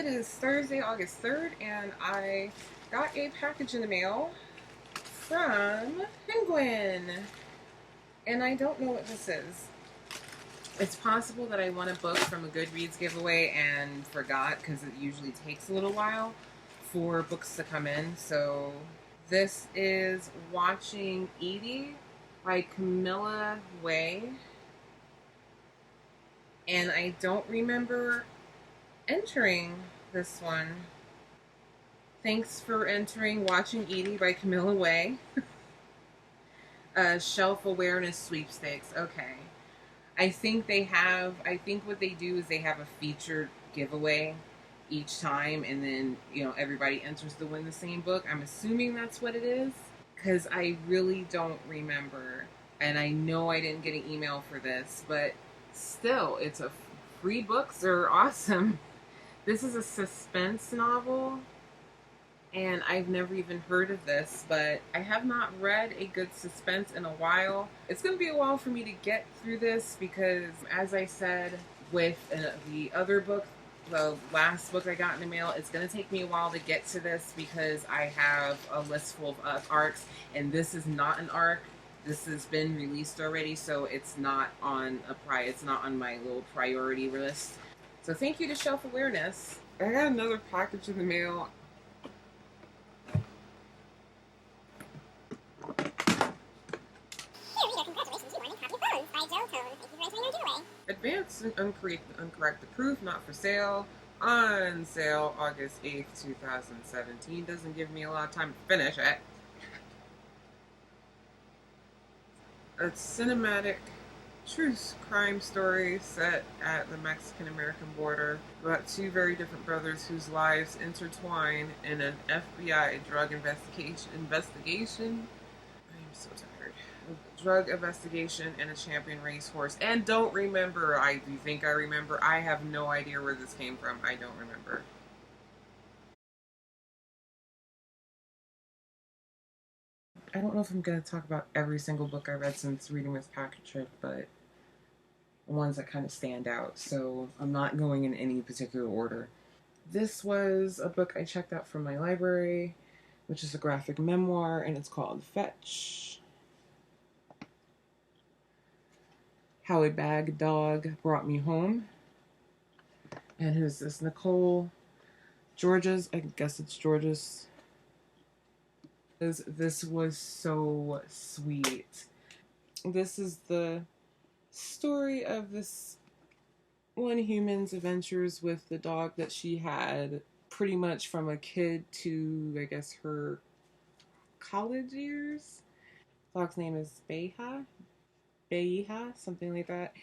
It is Thursday, August 3rd, and I got a package in the mail from Penguin. And I don't know what this is. It's possible that I won a book from a Goodreads giveaway and forgot because it usually takes a little while for books to come in. So this is Watching Edie by Camilla Way. And I don't remember entering this one. Thanks for entering Watching Edie by Camilla Way. Shelf awareness sweepstakes. Okay. I think what they do is they have a featured giveaway each time, and then, everybody enters to win the same book. I'm assuming that's what it is, because I really don't remember. And I know I didn't get an email for this, but still, free books are awesome. This is a suspense novel, and I've never even heard of this, but I have not read a good suspense in a while. It's going to be a while for me to get through this because, as I said with the other book, the last book I got in the mail, it's going to take me a while to get to this because I have a list full of arcs, and this is not an arc. This has been released already, so it's not on it's not on my little priority list. So thank you to Shelf Awareness. I got another package in the mail. Advanced and uncorrected proof, not for sale. On sale August 8th, 2017. Doesn't give me a lot of time to finish it. A cinematic true crime story set at the Mexican-American border about two very different brothers whose lives intertwine in an FBI drug investigation. I am so tired. A drug investigation and a champion racehorse. And don't remember. Do you think I remember? I have no idea where this came from. I don't remember. I don't know if I'm going to talk about every single book I read since reading this package trip, but ones that kind of stand out. So I'm not going in any particular order. This was a book I checked out from my library, which is a graphic memoir, and it's called Fetch. How a Bag Dog Brought Me Home. And who's this? Nicole Georges. I guess it's Georges. This was so sweet. This is the story of this one human's adventures with the dog that she had pretty much from a kid to, I guess, her college years. The dog's name is Beija, something like that.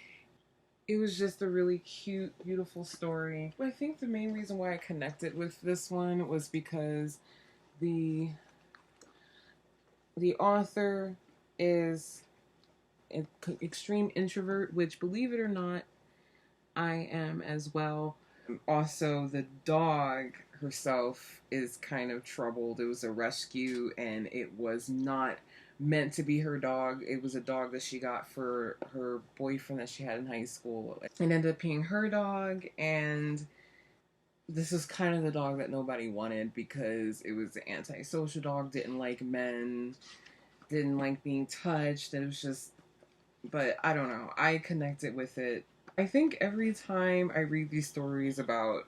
It was just a really cute, beautiful story. I think the main reason why I connected with this one was because the author is an extreme introvert, which, believe it or not, I am as well. Also, the dog herself is kind of troubled. It was a rescue, and it was not meant to be her dog. It was a dog that she got for her boyfriend that she had in high school. It ended up being her dog, and this is kind of the dog that nobody wanted because it was an antisocial dog, didn't like men, didn't like being touched. It was just, but I don't know. I connected with it. I think every time I read these stories about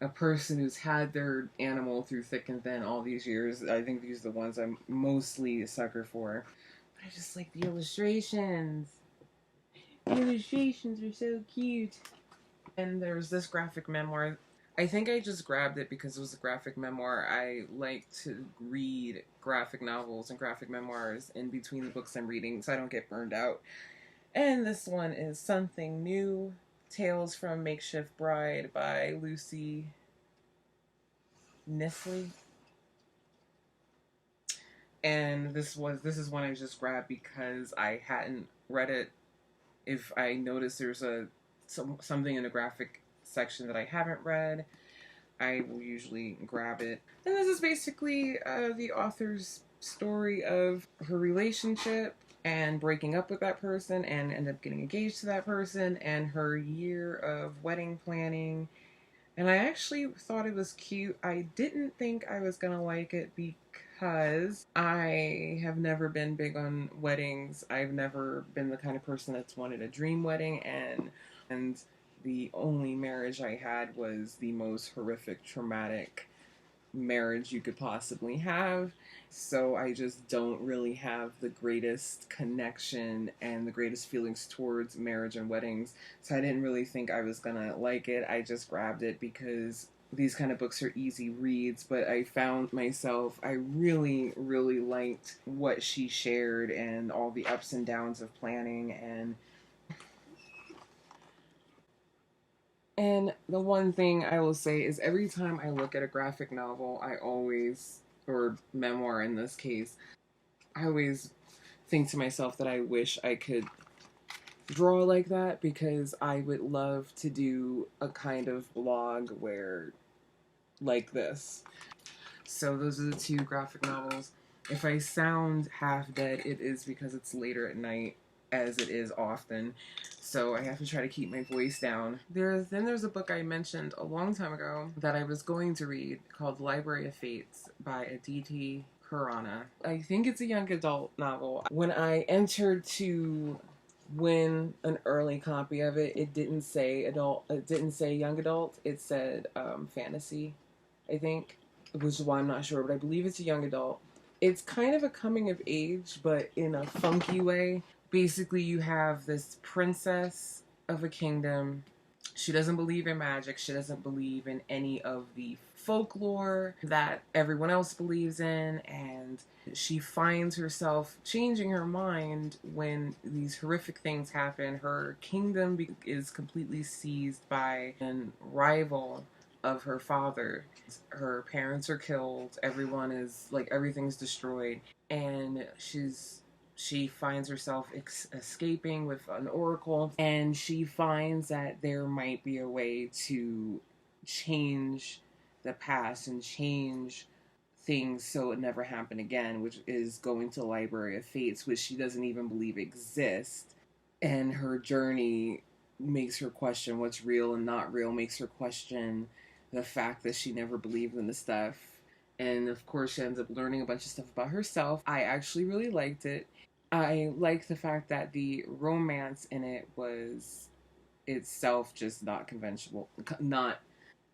a person who's had their animal through thick and thin all these years, I think these are the ones I'm mostly a sucker for. But I just like the illustrations. The illustrations are so cute. And there's this graphic memoir. I think I just grabbed it because it was a graphic memoir. I like to read graphic novels and graphic memoirs in between the books I'm reading so I don't get burned out. And this one is Something New, Tales from Makeshift Bride by Lucy Nisley. And this is one I just grabbed because I hadn't read it. If I notice there's something in the graphic section that I haven't read, I will usually grab it. And this is basically the author's story of her relationship and breaking up with that person and end up getting engaged to that person, and her year of wedding planning And I actually thought it was cute. I didn't think I was gonna like it because I have never been big on weddings. I've never been the kind of person that's wanted a dream wedding, and the only marriage I had was the most horrific, traumatic marriage you could possibly have. So I just don't really have the greatest connection and the greatest feelings towards marriage and weddings. So I didn't really think I was gonna like it. I just grabbed it because these kind of books are easy reads, but I found myself, I really, really liked what she shared and all the ups and downs of planning. And the one thing I will say is every time I look at a graphic novel, I always, or memoir in this case, I always think to myself that I wish I could draw like that because I would love to do a kind of blog where, like this. So those are the two graphic novels. If I sound half dead, it is because it's later at night, as it is often. So I have to try to keep my voice down. There's a book I mentioned a long time ago that I was going to read called Library of Fates by Aditi Khurana. I think it's a young adult novel. When I entered to win an early copy of it, it didn't say adult. It didn't say young adult. It said fantasy, I think, which is why I'm not sure, but I believe it's a young adult. It's kind of a coming of age, but in a funky way. Basically, you have this princess of a kingdom. She doesn't believe in magic. She doesn't believe in any of the folklore that everyone else believes in, and she finds herself changing her mind when these horrific things happen. Her kingdom is completely seized by a rival of her father. Her parents are killed. Everyone is like everything's destroyed, and she finds herself escaping with an oracle, and she finds that there might be a way to change the past and change things so it never happen again, which is going to the Library of Fates, which she doesn't even believe exists. And her journey makes her question what's real and not real, makes her question the fact that she never believed in the stuff. And of course, she ends up learning a bunch of stuff about herself. I actually really liked it. I like the fact that the romance in it was itself just not conventional, not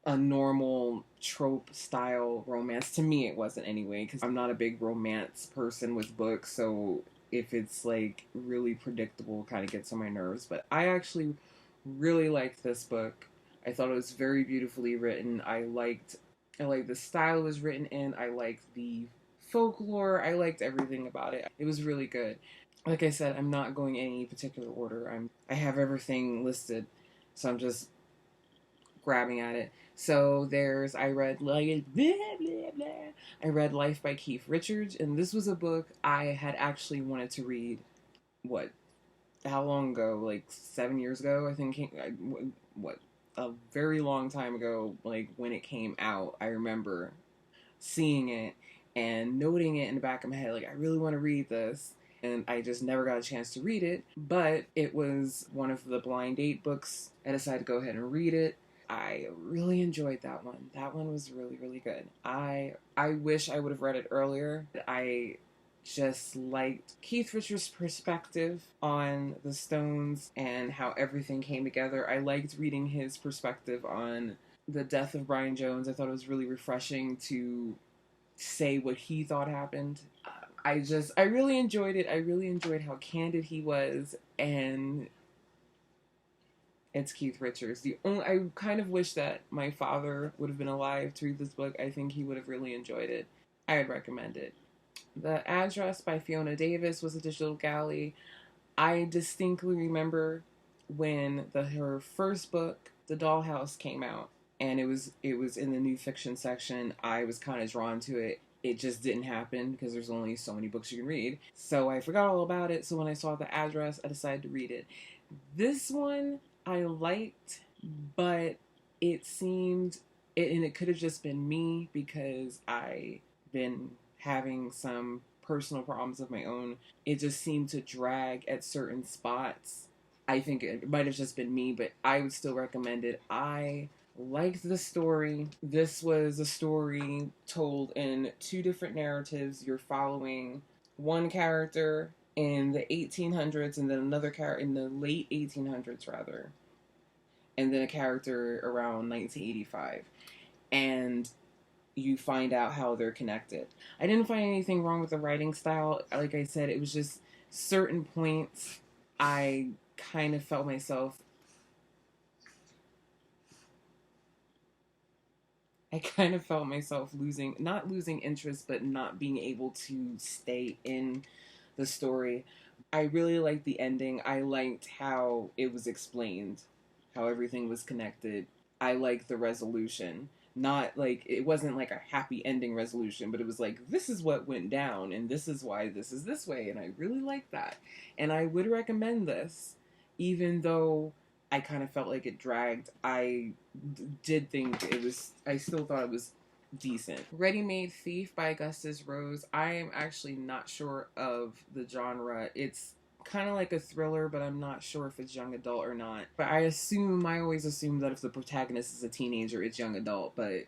a normal trope style romance. To me, it wasn't anyway, because I'm not a big romance person with books, so if it's like really predictable, kind of gets on my nerves. But I actually really liked this book. I thought it was very beautifully written. I liked the style it was written in. I liked the folklore. I liked everything about it. It was really good. Like I said, I'm not going in any particular order. I have everything listed, so I'm just grabbing at it. So I read like blah, blah, blah. I read Life by Keith Richards, and this was a book I had actually wanted to read. What? How long ago? Like 7 years ago, I think. What? A very long time ago. Like when it came out, I remember seeing it and noting it in the back of my head. Like I really want to read this. And I just never got a chance to read it, but it was one of the blind date books. I decided to go ahead and read it. I really enjoyed that one. That one was really, really good. I wish I would have read it earlier. I just liked Keith Richards' perspective on the Stones and how everything came together. I liked reading his perspective on the death of Brian Jones. I thought it was really refreshing to say what he thought happened. I really enjoyed it. I really enjoyed how candid he was, and it's Keith Richards. I kind of wish that my father would have been alive to read this book. I think he would have really enjoyed it. I would recommend it. The Address by Fiona Davis was a digital galley. I distinctly remember when her first book, The Dollhouse, came out, and it was in the new fiction section. I was kind of drawn to it. It just didn't happen because there's only so many books you can read. So I forgot all about it. So when I saw The Address, I decided to read it. This one I liked, but it seemed and it could have just been me because I been having some personal problems of my own. It just seemed to drag at certain spots. I think it might have just been me, but I would still recommend it. I Liked the story. This was a story told in two different narratives. You're following one character in the 1800s and then another character in the late 1800s, rather, and then a character around 1985. And you find out how they're connected. I didn't find anything wrong with the writing style. Like I said, it was just certain points I kind of felt myself I kind of felt myself losing, not losing interest, but not being able to stay in the story. I really liked the ending. I liked how it was explained, how everything was connected. I liked the resolution. Not like it wasn't like a happy ending resolution, but it was like this is what went down and this is why this is this way, and I really like that. And I would recommend this, even though I kind of felt like it dragged. Did think it was. I still thought it was decent. Ready Made Thief by Augustus Rose. I am actually not sure of the genre. It's kind of like a thriller, but I'm not sure if it's young adult or not. But I always assume that if the protagonist is a teenager, it's young adult, but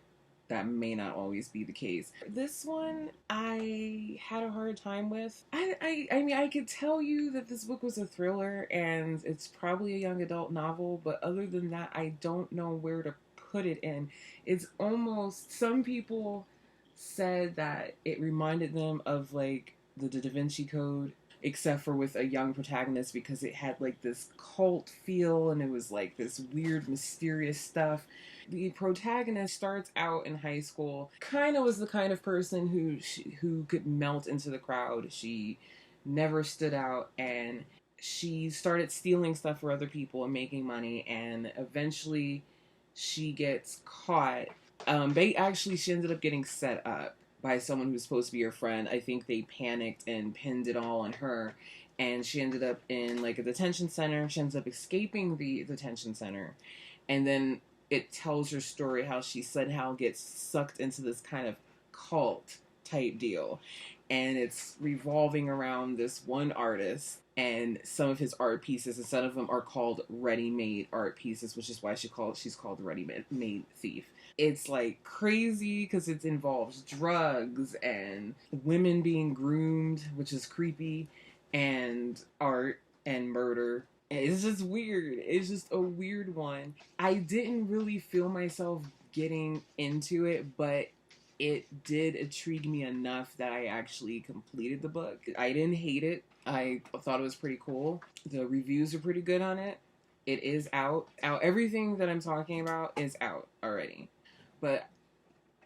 that may not always be the case. This one I had a hard time with. I mean, I could tell you that this book was a thriller and it's probably a young adult novel, but other than that, I don't know where to put it in. It's almost, some people said that it reminded them of like the Da Vinci Code, except for with a young protagonist, because it had like this cult feel and it was like this weird mysterious stuff. The protagonist starts out in high school, kind of was the kind of person who could melt into the crowd. She never stood out, and she started stealing stuff for other people and making money, and eventually she gets caught. She ended up getting set up by someone who's supposed to be her friend. I think they panicked and pinned it all on her, and she ended up in like a detention center. She ends up escaping the detention center, and then it tells her story how she somehow gets sucked into this kind of cult type deal, and it's revolving around this one artist and some of his art pieces, and some of them are called ready-made art pieces, which is why she's called the ready-made thief. It's like crazy because it involves drugs and women being groomed, which is creepy, and art and murder. It's just weird. It's just a weird one. I didn't really feel myself getting into it, but it did intrigue me enough that I actually completed the book. I didn't hate it. I thought it was pretty cool. The reviews are pretty good on it. It is out. Everything that I'm talking about is out already. But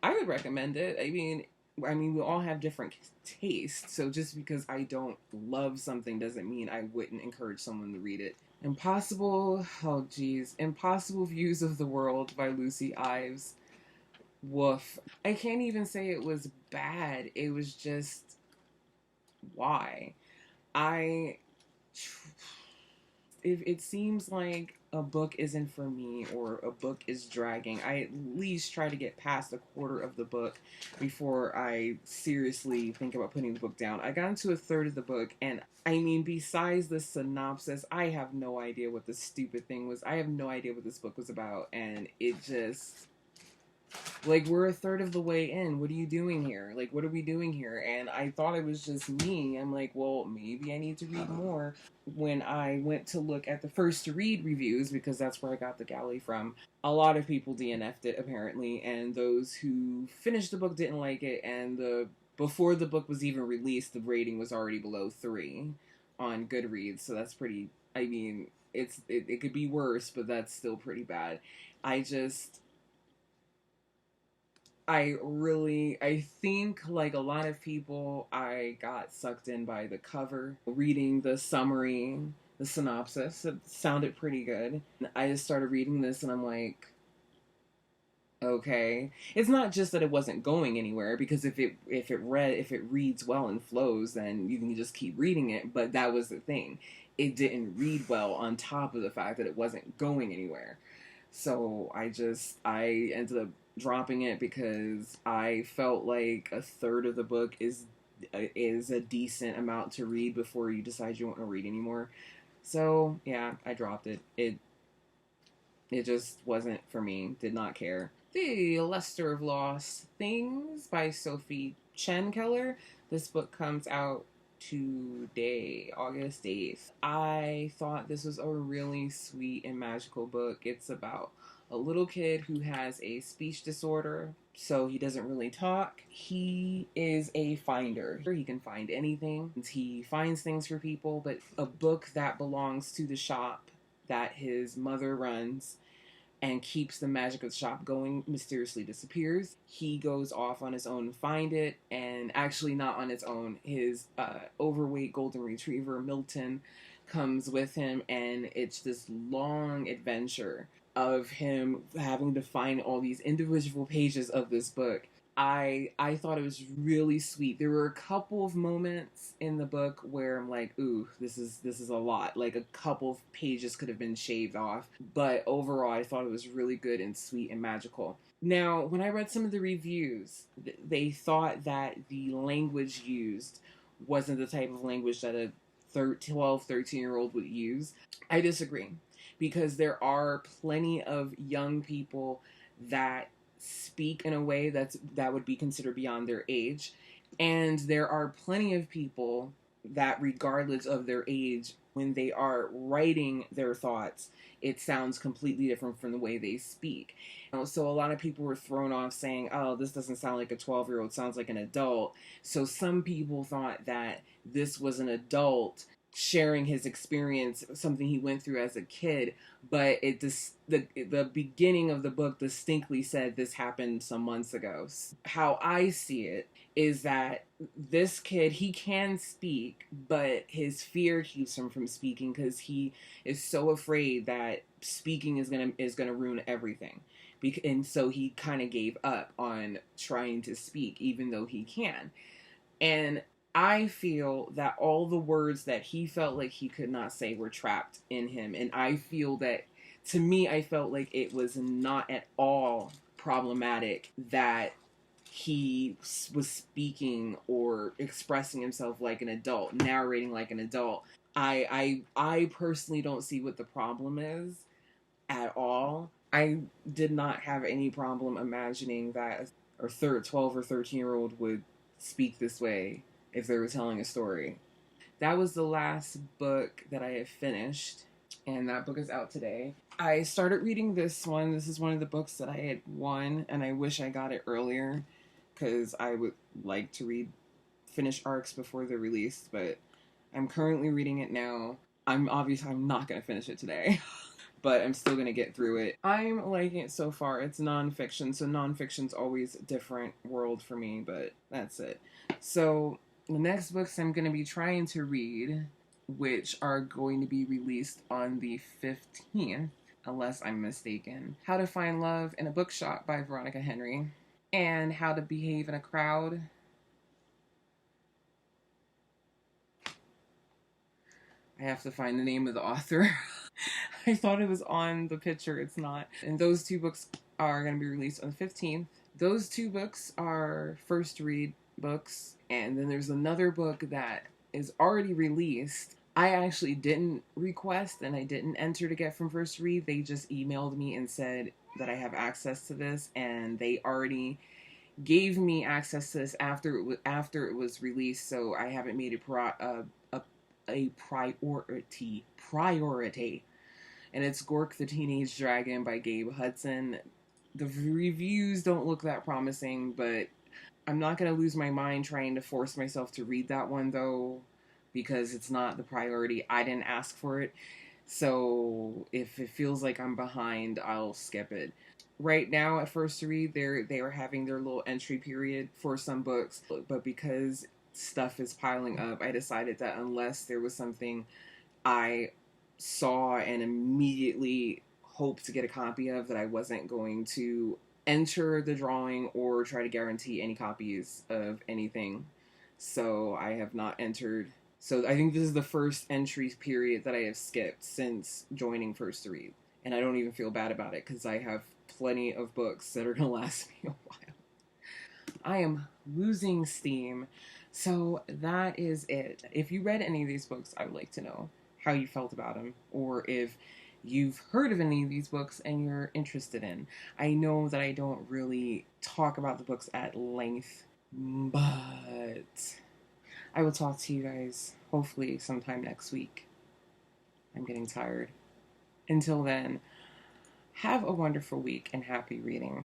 I would recommend it. I mean, we all have different tastes, so just because I don't love something doesn't mean I wouldn't encourage someone to read it. Impossible Views of the World by Lucy Ives. Woof. I can't even say it was bad. It was just why. I if it seems like a book isn't for me or a book is dragging, I at least try to get past a quarter of the book before I seriously think about putting the book down. I got into a third of the book, and I mean, besides the synopsis, I have no idea what this stupid thing was. I have no idea what this book was about, and it just like, we're a third of the way in. What are you doing here? Like, what are we doing here? And I thought it was just me. I'm like, well, maybe I need to read more. When I went to look at the first to read reviews, because that's where I got the galley from, a lot of people DNF'd it apparently, and those who finished the book didn't like it. And the before the book was even released, the rating was already below 3 on Goodreads. So that's pretty. I mean, it could be worse, but that's still pretty bad. I just I think like a lot of people, I got sucked in by the cover, reading the summary, the synopsis. It sounded pretty good. I just started reading this and I'm like, okay. It's not just that it wasn't going anywhere, because if it reads well and flows, then you can just keep reading it, but that was the thing. It didn't read well on top of the fact that it wasn't going anywhere. So I ended up dropping it because I felt like a third of the book is a decent amount to read before you decide you want to read anymore. So yeah, I dropped it. It just wasn't for me. Did not care. The Luster of Lost Things by Sophie Chen-Keller. This book comes out today, August 8th. I thought this was a really sweet and magical book. It's about a little kid who has a speech disorder, so he doesn't really talk. He is a finder. He can find anything. He finds things for people, but a book that belongs to the shop that his mother runs and keeps the magic of the shop going mysteriously disappears. He goes off on his own to find it, and actually not on his own. His overweight golden retriever, Milton, comes with him, and it's this long adventure of him having to find all these individual pages of this book. I thought it was really sweet. There were a couple of moments in the book where I'm like, ooh, this is a lot. Like a couple of pages could have been shaved off, but overall I thought it was really good and sweet and magical. Now, when I read some of the reviews, they thought that the language used wasn't the type of language that a 12, 13-year-old would use. I disagree, because there are plenty of young people that speak in a way that would be considered beyond their age, and there are plenty of people that, regardless of their age, when they are writing their thoughts, it sounds completely different from the way they speak. So a lot of people were thrown off saying, oh, this doesn't sound like a 12-year-old, sounds like an adult. So some people thought that this was an adult sharing his experience, something he went through as a kid, but the beginning of the book distinctly said this happened some months ago. How I see it is that this kid, he can speak, but his fear keeps him from speaking because he is so afraid that speaking is gonna ruin everything. And so he kind of gave up on trying to speak, even though he can. And I feel that all the words that he felt like he could not say were trapped in him. And I feel that, to me, I felt like it was not at all problematic that he was speaking or expressing himself like an adult, narrating like an adult. I personally don't see what the problem is at all. I did not have any problem imagining that a 12 or 13-year-old would speak this way if they were telling a story. That was the last book that I have finished, and that book is out today. I started reading this one. This is one of the books that I had won, and I wish I got it earlier because I would like to finish arcs before they're released, but I'm currently reading it now. I'm not going to finish it today. But I'm still going to get through it. I'm liking it so far. It's nonfiction, so nonfiction's always a different world for me, but that's it. So the next books I'm going to be trying to read, which are going to be released on the 15th, unless I'm mistaken. How to Find Love in a Bookshop by Veronica Henry, and How to Behave in a Crowd. I have to find the name of the author. I thought it was on the picture. It's not. And those two books are going to be released on the 15th. Those two books are first read books. And then there's another book that is already released. I actually didn't request and I didn't enter to get from first read. They just emailed me and said that I have access to this, and they already gave me access to this after it was released, so I haven't made it a priority. And it's Gork the Teenage Dragon by Gabe Hudson. The reviews don't look that promising, but I'm not going to lose my mind trying to force myself to read that one, though, because it's not the priority. I didn't ask for it. So if it feels like I'm behind, I'll skip it. Right now, at first read, they are having their little entry period for some books, but because stuff is piling up, I decided that unless there was something I saw and immediately hoped to get a copy of, that I wasn't going to enter the drawing or try to guarantee any copies of anything. So I have not entered. So I think this is the first entry period that I have skipped since joining First to Read. And I don't even feel bad about it because I have plenty of books that are going to last me a while. I am losing steam. So that is it. If you read any of these books, I would like to know how you felt about them, or if you've heard of any of these books and you're interested in. I know that I don't really talk about the books at length, but I will talk to you guys hopefully sometime next week. I'm getting tired. Until then, have a wonderful week and happy reading.